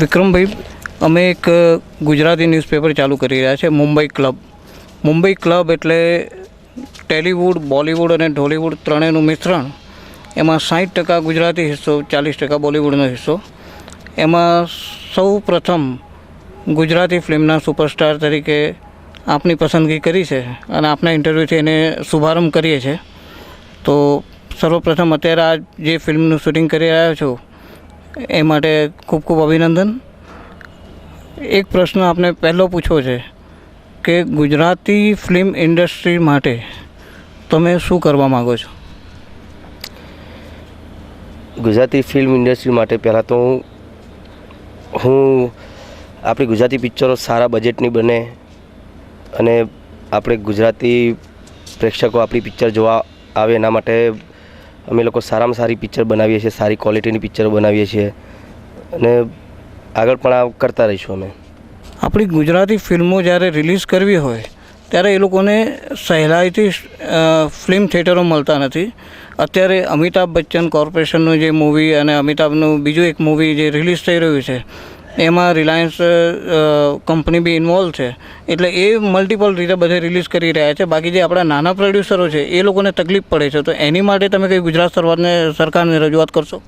વિક્રમભાઈ, અમે એક ગુજરાતી ન્યૂઝપેપર ચાલુ કરી રહ્યા છે, મુંબઈ ક્લબ. મુંબઈ ક્લબ એટલે ટેલિવૂડ, બોલિવૂડ અને ઢોલિવૂડ ત્રણેયનું મિશ્રણ. એમાં 60% ગુજરાતી હિસ્સો, 40% બોલિવૂડનો હિસ્સો. એમાં સૌ પ્રથમ ગુજરાતી ફિલ્મના સુપરસ્ટાર તરીકે આપની પસંદગી કરી છે અને આપના ઇન્ટરવ્યૂથી એને શુભારંભ કરીએ છીએ. તો સર્વપ્રથમ અત્યારે આ જે ફિલ્મનું શૂટિંગ કરી રહ્યા છો એ માટે ખૂબ ખૂબ અભિનંદન. એક પ્રશ્ન આપને પહેલો પૂછવો છે કે ગુજરાતી ફિલ્મ ઇન્ડસ્ટ્રી માટે તમે શું કરવા માગો છો? ગુજરાતી ફિલ્મ ઇન્ડસ્ટ્રી માટે પહેલાં તો હું આપણી ગુજરાતી પિક્ચરો સારા બજેટની બને અને આપણે ગુજરાતી પ્રેક્ષકો આપણી પિક્ચર જોવા આવે એના માટે અમે લોકો સારામાં સારી પિક્ચર બનાવીએ છીએ, સારી ક્વોલિટીની પિક્ચરો બનાવીએ છીએ અને આગળ પણ આ કરતા રહીશું. અમે આપણી ગુજરાતી ફિલ્મો જ્યારે રિલીઝ કરવી હોય ત્યારે એ લોકોને સહેલાઈથી ફિલ્મ થિયેટરો મળતા નથી. અત્યારે અમિતાભ બચ્ચન કોર્પોરેશનનું જે મૂવી અને અમિતાભનું બીજું એક મૂવી જે રિલીઝ થઈ રહ્યું છે એમાં રિલાયન્સ કંપની બી ઇન્વોલ્વ છે, એટલે એ મલ્ટિપલ રીતે બધે રિલીઝ કરી રહ્યા છે. બાકી જે આપણા નાના પ્રોડ્યુસરો છે એ લોકોને તકલીફ પડે છે, તો એની માટે તમે કંઈ ગુજરાત સરકારને રજૂઆત કરશો?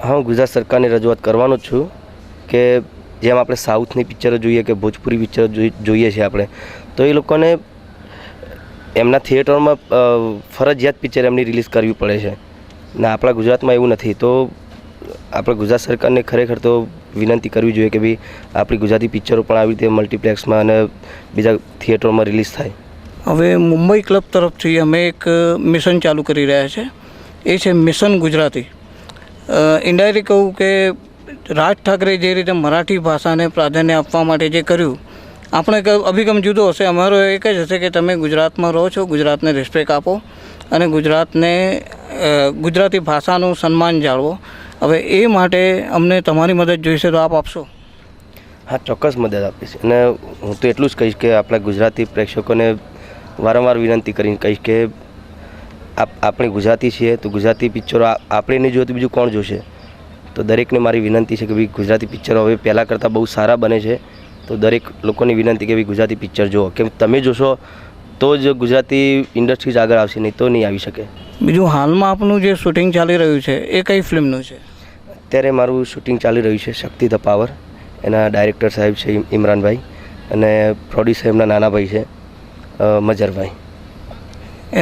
હા, હું ગુજરાત સરકારને રજૂઆત કરવાનો જ છું કે જેમ આપણે સાઉથની પિક્ચરો જોઈએ કે ભોજપુરી પિક્ચરો જોઈએ છીએ આપણે, તો એ લોકોને એમના થિયેટરમાં ફરજિયાત પિક્ચર એમની રિલીઝ કરવી પડે છે ને આપણા ગુજરાતમાં એવું નથી. તો આપણે ગુજરાત સરકારને ખરેખર તો વિનંતી કરવી જોઈએ કે ભાઈ આપણી ગુજરાતી પિક્ચરો પણ આવી રીતે મલ્ટીપ્લેક્સમાં અને બીજા થિયેટરોમાં રિલીઝ થાય. હવે મુંબઈ ક્લબ તરફથી અમે એક મિશન ચાલુ કરી રહ્યા છે, એ છે મિશન ગુજરાતી. ઇન્ડાયરેક્ટ કહું કે રાજ ઠાકરે જે રીતે મરાઠી ભાષાને પ્રાધાન્ય આપવા માટે જે કર્યું, આપણે અભિગમ જુદો હશે. અમારો એક જ હશે કે તમે ગુજરાતમાં રહો છો, ગુજરાતને રિસ્પેક્ટ આપો અને ગુજરાતી ભાષાનું સન્માન જાળવો. હવે એ માટે અમને તમારી મદદ જોઈશે તો આપ આપશો? હા, ચોક્કસ મદદ આપીશ. અને હું તો એટલું જ કહીશ કે આપણા ગુજરાતી પ્રેક્ષકોને વારંવાર વિનંતી કરીને કહીશ કે આપણે ગુજરાતી છીએ તો ગુજરાતી પિક્ચરો આપણે નહીં જોઈએ તો બીજું કોણ જોશે. તો દરેકને મારી વિનંતી છે કે ભાઈ ગુજરાતી પિક્ચરો હવે પહેલાં કરતાં બહુ સારા બને છે, તો દરેક લોકોની વિનંતી કે ભાઈ ગુજરાતી પિક્ચર જુઓ. કેમ તમે જોશો તો જ ગુજરાતી ઇન્ડસ્ટ્રી જ આગળ આવશે, નહીં તો નહીં આવી શકે. બીજું, હાલમાં આપનું જે શૂટિંગ ચાલી રહ્યું છે એ કઈ ફિલ્મનું છે? અત્યારે મારું શૂટિંગ ચાલી રહ્યું છે શક્તિ ધ પાવર. એના ડાયરેક્ટર સાહેબ છે ઇમરાનભાઈ અને પ્રોડ્યુસર એમના નાના ભાઈ છે મજરભાઈ.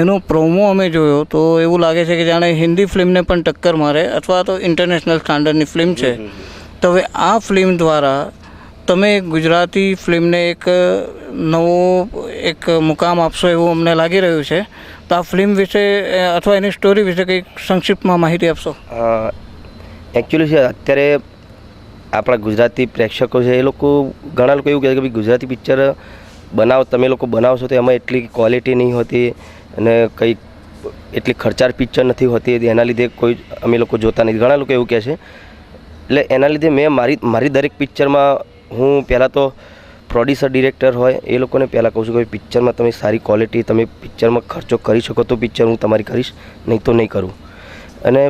એનો પ્રોમો અમે જોયો તો એવું લાગે છે કે જાણે હિન્દી ફિલ્મને પણ ટક્કર મારે અથવા તો ઇન્ટરનેશનલ સ્ટાન્ડર્ડની ફિલ્મ છે. તો હવે આ ફિલ્મ દ્વારા તમે ગુજરાતી ફિલ્મને એક નવો મુકામ આપશો એવું અમને લાગી રહ્યું છે. તો આ ફિલ્મ વિશે અથવા એની સ્ટોરી વિશે કંઈક સંક્ષિપ્તમાં માહિતી આપશો? એકચ્યુઅલી છે અત્યારે આપણા ગુજરાતી પ્રેક્ષકો છે એ લોકો ઘણા લોકો એવું કહે છે કે ભાઈ ગુજરાતી પિક્ચર તમે લોકો બનાવશો તો એમાં એટલી ક્વોલિટી નહીં હોતી અને કંઈ એટલી ખર્ચાળ પિક્ચર નથી હોતી, એના લીધે કોઈ અમે લોકો જોતા નથી. ઘણા લોકો એવું કહે છે. એટલે એના લીધે મેં મારી દરેક પિક્ચરમાં હું પહેલાં તો પ્રોડ્યુસર ડિરેક્ટર હોય એ લોકોને પહેલાં કહું છું કે પિક્ચરમાં તમે સારી ક્વોલિટી, તમે પિક્ચરમાં ખર્ચો કરી શકો તો પિક્ચર હું તમારી કરીશ, નહીં તો નહીં કરું. અને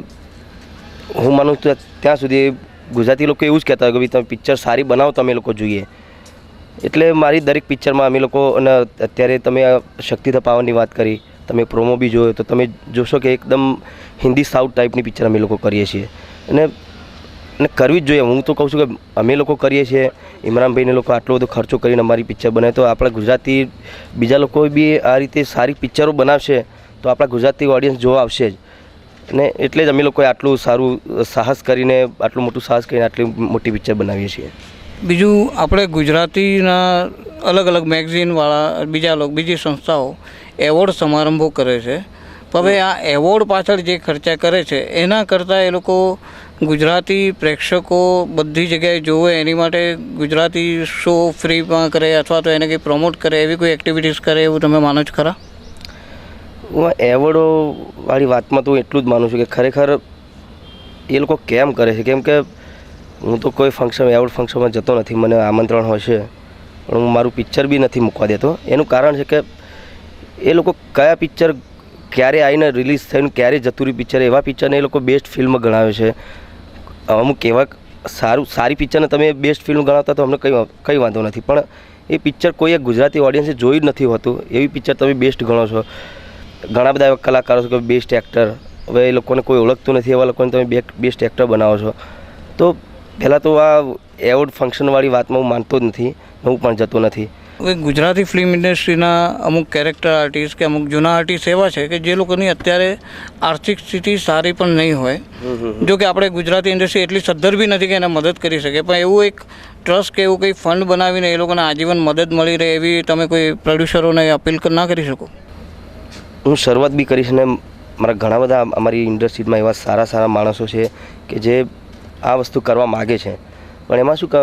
હું માનું છું ત્યાં સુધી ગુજરાતી લોકો એવું જ કહેતા હોય કે ભાઈ તમે પિક્ચર સારી બનાવો તો અમે લોકો જોઈએ. એટલે મારી દરેક પિક્ચરમાં અમે લોકો, અને અત્યારે તમે શક્તિ ધ પાવરની વાત કરી, તમે પ્રોમો બી જોયો તો તમે જોશો કે એકદમ હિન્દી સાઉથ ટાઈપની પિક્ચર અમે લોકો કરીએ છીએ અને કરવી જ જોઈએ. હું તો કહું છું કે અમે લોકો કરીએ છીએ, ઇમરાનભાઈને લોકો આટલો બધો ખર્ચો કરીને અમારી પિક્ચર બનાવે તો આપણા ગુજરાતી બીજા લોકો બી આ રીતે સારી પિક્ચરો બનાવશે તો આપણા ગુજરાતી ઓડિયન્સ જોવા આવશે જ. અને એટલે જ અમે લોકોએ આટલું સારું સાહસ કરીને, આટલું મોટું સાહસ કરીને આટલી મોટી પિક્ચર બનાવીએ છીએ. બીજું, આપણે ગુજરાતીના અલગ અલગ મેગઝીનવાળા બીજી સંસ્થાઓ એવોર્ડ સમારંભો કરે છે, તો હવે આ એવોર્ડ પાછળ જે ખર્ચા કરે છે એના કરતાં એ લોકો ગુજરાતી પ્રેક્ષકો બધી જગ્યાએ જોવે એની માટે ગુજરાતી શો ફ્રીમાં કરે અથવા તો એને કંઈ પ્રમોટ કરે એવી કોઈ એક્ટિવિટીઝ કરે એવું તમે માનો છો ખરા? હું એવોર્ડોવાળી વાતમાં તો એટલું જ માનું છું કે ખરેખર એ લોકો કેમ કરે છે. કેમ કે હું તો કોઈ એવોર્ડ ફંક્શનમાં જતો નથી, મને આમંત્રણ હોય છે પણ હું મારું પિક્ચર બી નથી મૂકવા દેતો. એનું કારણ છે કે એ લોકો કયા પિક્ચર ક્યારે આવીને રિલીઝ થઈને ક્યારે જતું રહ્યું પિક્ચર, એવા પિક્ચરને એ લોકો બેસ્ટ ફિલ્મ ગણાવે છે. અમુક એવા સારી પિક્ચરને તમે બેસ્ટ ફિલ્મ ગણાવતા તો અમને કંઈ વાંધો નથી, પણ એ પિક્ચર કોઈ એક ગુજરાતી ઓડિયન્સે જોઈ જ નથી હોતું એવી પિક્ચર તમે બેસ્ટ ગણો છો. ઘણા બધા એવા કલાકારો છે કે બેસ્ટ એક્ટર, હવે એ લોકોને કોઈ ઓળખતું નથી, એવા લોકોને તમે બેસ્ટ એક્ટર બનાવો છો. તો પહેલાં તો આ એવોર્ડ ફંક્શનવાળી વાતમાં હું માનતો જ નથી, હું પણ જતો નથી. હવે ગુજરાતી ફિલ્મ ઇન્ડસ્ટ્રીના અમુક કેરેક્ટર આર્ટિસ્ટ કે અમુક જૂના આર્ટિસ્ટ એવા છે કે જે લોકોની અત્યારે આર્થિક સ્થિતિ સારી પણ નહીં હોય. જો કે આપણે ગુજરાતી ઇન્ડસ્ટ્રી એટલી સદ્ધર બી નથી કે એને મદદ કરી શકે, પણ એવું એક ટ્રસ્ટ કે એવું કંઈ ફંડ બનાવીને એ લોકોને આજીવન મદદ મળી રહે એવી તમે કોઈ પ્રોડ્યુસરોને અપીલ ના કરી શકો? હું શરૂઆત બી કરીશ ને મારા ઘણા બધા અમારી ઇન્ડસ્ટ્રીમાં એવા સારા માણસો છે કે જે આ વસ્તુ કરવા માગે છે, પણ એમાં શું કે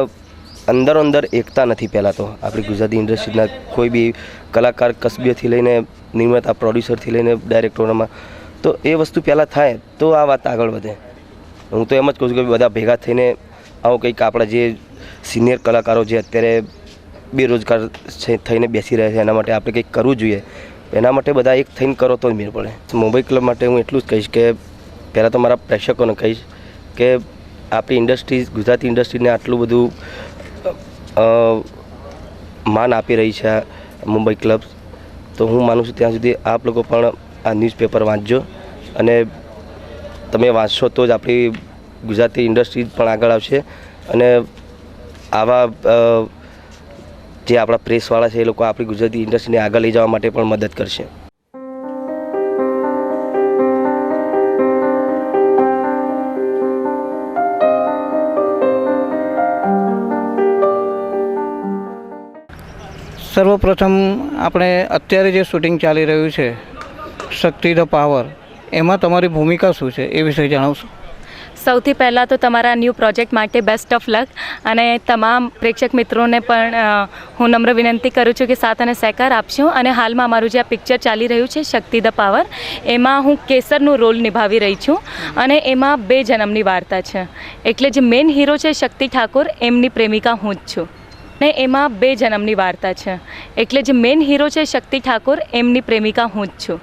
અંદર એકતા નથી. પહેલાં તો આપણી ગુજરાતી ઇન્ડસ્ટ્રીના કોઈ બી કલાકાર કસબીઓથી લઈને નિર્માતા પ્રોડ્યુસરથી લઈને ડાયરેક્ટરોમાં, તો એ વસ્તુ પહેલાં થાય તો આ વાત આગળ વધે. હું તો એમ જ કહું છું કે બધા ભેગા થઈને આવું કંઈક આપણા જે સિનિયર કલાકારો જે અત્યારે બેરોજગાર થઈને બેસી રહ્યા છે એના માટે આપણે કંઈક કરવું જોઈએ. એના માટે બધા એક થઈને કરો તો જ મેળ પડે. મુંબઈ ક્લબ માટે હું એટલું જ કહીશ કે પહેલાં તો મારા પ્રેક્ષકોને કહીશ કે આપણી ઇન્ડસ્ટ્રી ગુજરાતી ઇન્ડસ્ટ્રીને આટલું બધું માન આપી રહી છે મુંબઈ ક્લબ, તો હું માનું છું ત્યાં સુધી આપ લોકો પણ આ ન્યૂઝપેપર વાંચજો, અને તમે વાંચશો તો જ આપણી ગુજરાતી ઇન્ડસ્ટ્રી પણ આગળ આવશે, અને આવા જે આપણા પ્રેસવાળા છે એ લોકો આપણી ગુજરાતી ઇન્ડસ્ટ્રીને આગળ લઈ જવા માટે પણ મદદ કરશે. સર્વપ્રથમ આપણે અત્યારે જે શૂટિંગ ચાલી રહ્યું છે શક્તિ ધ પાવર, એમાં તમારી ભૂમિકા શું છે એ વિશે જણાવશો? સૌથી પહેલાં તો તમારા ન્યૂ પ્રોજેક્ટ માટે બેસ્ટ ઓફ લક, અને તમામ પ્રેક્ષક મિત્રોને પણ હું નમ્ર વિનંતી કરું છું કે સાથ અને સહકાર આપશો. અને હાલમાં અમારું જે આ પિક્ચર ચાલી રહ્યું છે શક્તિ ધ પાવર, એમાં હું કેસરનું રોલ નિભાવી રહી છું, અને એમાં 2 જન્મની વાર્તા છે. એટલે જે મેઇન હીરો છે શક્તિ ઠાકોર, એમની પ્રેમિકા હું જ છું, ને એમાં 2 જન્મની વાર્તા છે. એટલે જે મેઇન હીરો છે શક્તિ ઠાકોર, એમની પ્રેમિકા હું જ છું.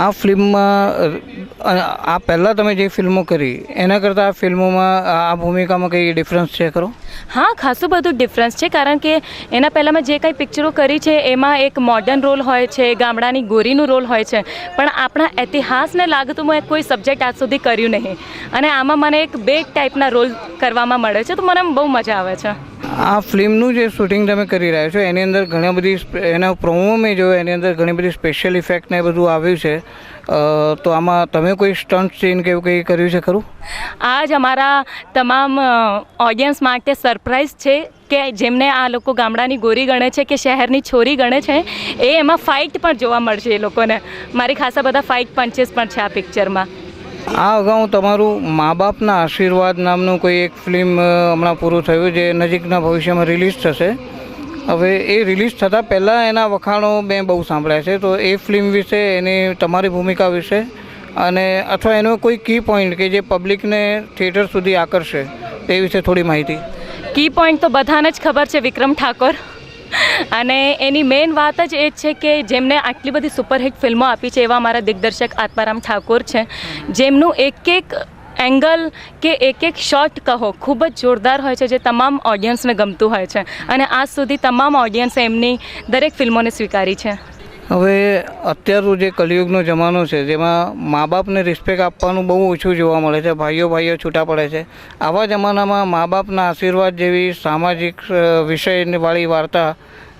આ ફિલ્મમાં આ પહેલાં તમે જે ફિલ્મો કરી એના કરતાં આ ફિલ્મોમાં આ ભૂમિકામાં કંઈ ડિફરન્સ છે ખરો? હા, ખાસું બધું ડિફરન્સ છે, કારણ કે એના પહેલાં મેં જે કંઈ પિક્ચરો કરી છે એમાં એક મોડર્ન રોલ હોય છે, ગામડાની ગોરીનું રોલ હોય છે, પણ આપણા ઇતિહાસને લાગતું મેં કોઈ સબ્જેક્ટ આજ સુધી કર્યું નહીં, અને આમાં મને એક 2 ટાઈપના રોલ કરવામાં મળે છે, તો મને બહુ મજા આવે છે. આ ફિલ્મનું જે શૂટિંગ તમે કરી રહ્યા છો એની અંદર ઘણી બધી એના પ્રોમો મેં જોયો, એની અંદર ઘણી બધી સ્પેશિયલ ઇફેક્ટ ને બધું આવ્યું છે, તો આમાં તમે કોઈ સ્ટન્ટ સીન કે એવું કંઈ કર્યું છે ખરું? આજ અમારા તમામ ઓડિયન્સ માટે સરપ્રાઈઝ છે કે જેમને આ લોકો ગામડાની ગોરી ગણે છે કે શહેરની છોરી ગણે છે, એ એમાં ફાઇટ પણ જોવા મળશે એ લોકોને. મારી ખાસા બધા ફાઇટ પંચેસ પણ છે આ પિક્ચરમાં. આ અગાઉ તમારું મા બાપના આશીર્વાદ નામનું કોઈ એક ફિલ્મ હમણાં પૂરું થયું જે નજીકના ભવિષ્યમાં રિલીઝ થશે. હવે એ રિલીઝ થતાં પહેલાં એના વખાણો મેં બહુ સાંભળ્યા છે, તો એ ફિલ્મ વિશે, એની તમારી ભૂમિકા વિશે, અને અથવા એનો કોઈ કી પોઈન્ટ કે જે પબ્લિકને થિયેટર સુધી આકર્ષે તે વિશે થોડી માહિતી. કી પોઈન્ટ તો બધાને જ ખબર છે, વિક્રમ ઠાકોર, અને એની મેઇન વાત જ એ છે કે જેમને આટલી બધી સુપરહિટ ફિલ્મો આપી છે એવા અમારા દિગ્દર્શક આત્મારામ ઠાકોર છે, જેમનું એક એંગલ કે એક શોટ કહો ખૂબ જ જોરદાર હોય છે, જે તમામ ઓડિયન્સને ગમતું હોય છે, અને આજ સુધી તમામ ઓડિયન્સે એમની દરેક ફિલ્મોને સ્વીકારી છે. હવે અત્યારનો જે કલિયુગનો જમાનો છે જેમાં મા બાપને રિસ્પેક્ટ આપવાનું બહુ ઓછું જોવા મળે છે, ભાઈઓ છૂટા પડે છે, આવા જમાનામાં મા બાપના આશીર્વાદ જેવી સામાજિક વિષયવાળી વાર્તા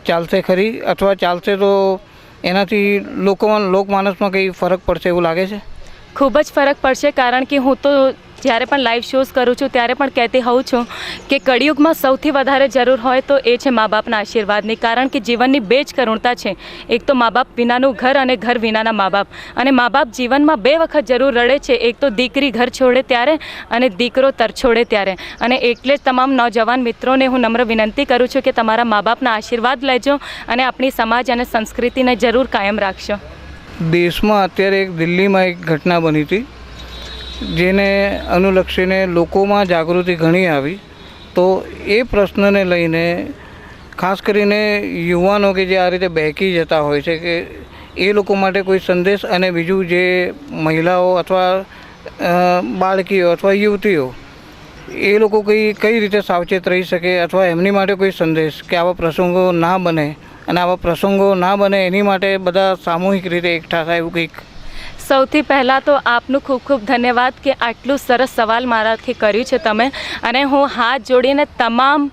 ચાલશે ખરી, અથવા ચાલશે તો એનાથી લોકમાનસમાં કંઈ ફરક પડશે એવું લાગે છે? ખૂબ જ ફરક પડશે, કારણ કે હું તો જ્યારે પણ લાઈવ શોઝ કરું છું ત્યારે પણ કહેતી હોઉં છું કે કળિયુગમાં સૌથી વધારે જરૂર હોય તો એ છે મા બાપના આશીર્વાદની, કારણ કે જીવનની 2 જ કરુણતા છે, એક તો મા બાપ વિનાનું ઘર અને ઘર વિનાના મા બાપ, અને મા બાપ જીવનમાં 2 વખત જરૂર રડે છે, એક તો દીકરી ઘર છોડે ત્યારે અને દીકરો તર છોડે ત્યારે. અને એટલે જ તમામ નੌજવાન મિત્રોને હું નમ્ર વિનંતી કરું છું કે તમારા મા બાપના આશીર્વાદ લેજો અને આપણી સમાજ અને સંસ્કૃતિને જરૂર કાયમ રાખશો. દેશમાં અત્યારે એક દિલ્હીમાં એક ઘટના બની હતી જેને અનુલક્ષીને લોકોમાં જાગૃતિ ઘણી આવી, તો એ પ્રશ્નને લઈને ખાસ કરીને યુવાનો કે જે આ રીતે બહેકી જતા હોય છે કે એ લોકો માટે કોઈ સંદેશ, અને બીજું જે મહિલાઓ અથવા બાળકીઓ અથવા યુવતીઓ એ લોકો કઈ રીતે સાવચેત રહી શકે અથવા એમની માટે કોઈ સંદેશ કે આવા પ્રસંગો ના બને અને આવા પ્રસંગો ના બને એની માટે બધા સામૂહિક રીતે એકઠા થાય એવું કંઈક? સૌથી પહેલાં તો આપનું ખૂબ ખૂબ ધન્યવાદ કે આટલું સરસ સવાલ મારાથી કર્યું છે તમે. અને હું હાથ જોડીને તમામ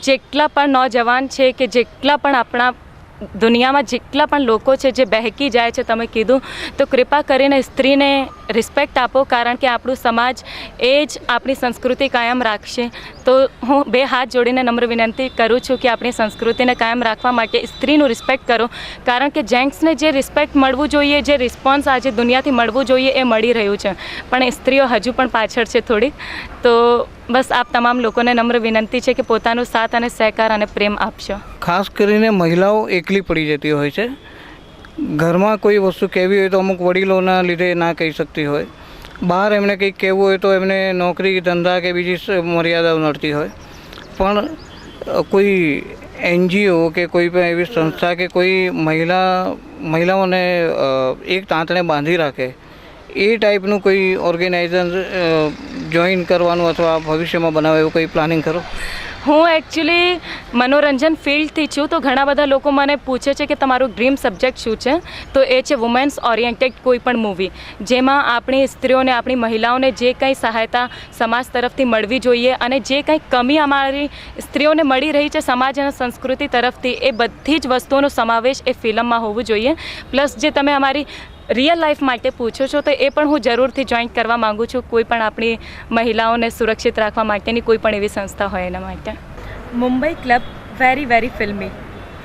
જેટલા પણ નੌજવાન છે કે જેટલા પણ આપણા દુનિયામાં જેટલા પણ લોકો છે જે બહેકી જાય છે, તમે કીધું તો કૃપા કરીને સ્ત્રીને રિસ્પેક્ટ આપો, કારણ કે આપણું સમાજ એ જ આપણી સંસ્કૃતિ કાયમ રાખશે. તો હું બે હાથ જોડીને નમ્ર વિનંતી કરું છું કે આપણી સંસ્કૃતિને કાયમ રાખવા માટે સ્ત્રીનું રિસ્પેક્ટ કરો, કારણ કે જેન્ટ્સને જે રિસ્પેક્ટ મળવું જોઈએ, જે રિસ્પોન્સ આજે દુનિયાથી મળવું જોઈએ એ મળી રહ્યું છે, પણ સ્ત્રીઓ હજુ પણ પાછળ છે થોડીક. તો બસ આપ તમામ લોકોને નમ્ર વિનંતી છે કે પોતાનો સાથ અને સહકાર અને પ્રેમ આપશો. ખાસ કરીને મહિલાઓ એકલી પડી જતી હોય છે. ઘરમાં કોઈ વસ્તુ કહેવી હોય તો અમુક વડીલોના લીધે ના કહી શકતી હોય, બહાર એમને કંઈક કહેવું હોય તો એમને નોકરી ધંધા કે બીજી મર્યાદાઓ નડતી હોય. પણ કોઈ NGO કે કોઈ પણ એવી સંસ્થા કે કોઈ મહિલાઓને એક તાંતણે બાંધી રાખે એ ટાઈપનું કોઈ ઓર્ગેનાઇઝેશન જોઈન કરવાનું અથવા ભવિષ્યમાં બનાવે એવું કોઈ પ્લાનિંગ કરો? હું એકચ્યુઅલી મનોરંજન ફિલ્ડથી છું, તો ઘણા બધા લોકો મને પૂછે છે કે તમારું ડ્રીમ સબ્જેક્ટ શું છે, તો એ છે વુમેન્સ ઓરિએન્ટેડ કોઈ પણ મૂવી, જેમાં આપણી સ્ત્રીઓને, આપણી મહિલાઓને જે કંઈ સહાયતા સમાજ તરફથી મળવી જોઈએ અને જે કંઈ કમી અમારી સ્ત્રીઓને મળી રહી છે સમાજ અને સંસ્કૃતિ તરફથી, એ બધી જ વસ્તુઓનો સમાવેશ એ ફિલ્મમાં હોવું જોઈએ. પ્લસ જે તમે અમારી રિયલ લાઈફ માટે પૂછો છો તો એ પણ હું જરૂરથી જોઈન કરવા માગું છું, કોઈ પણ આપણી મહિલાઓને સુરક્ષિત રાખવા માટેની કોઈ પણ એવી સંસ્થા હોય એના માટે. મુંબઈ ક્લબ વેરી વેરી ફિલ્મી.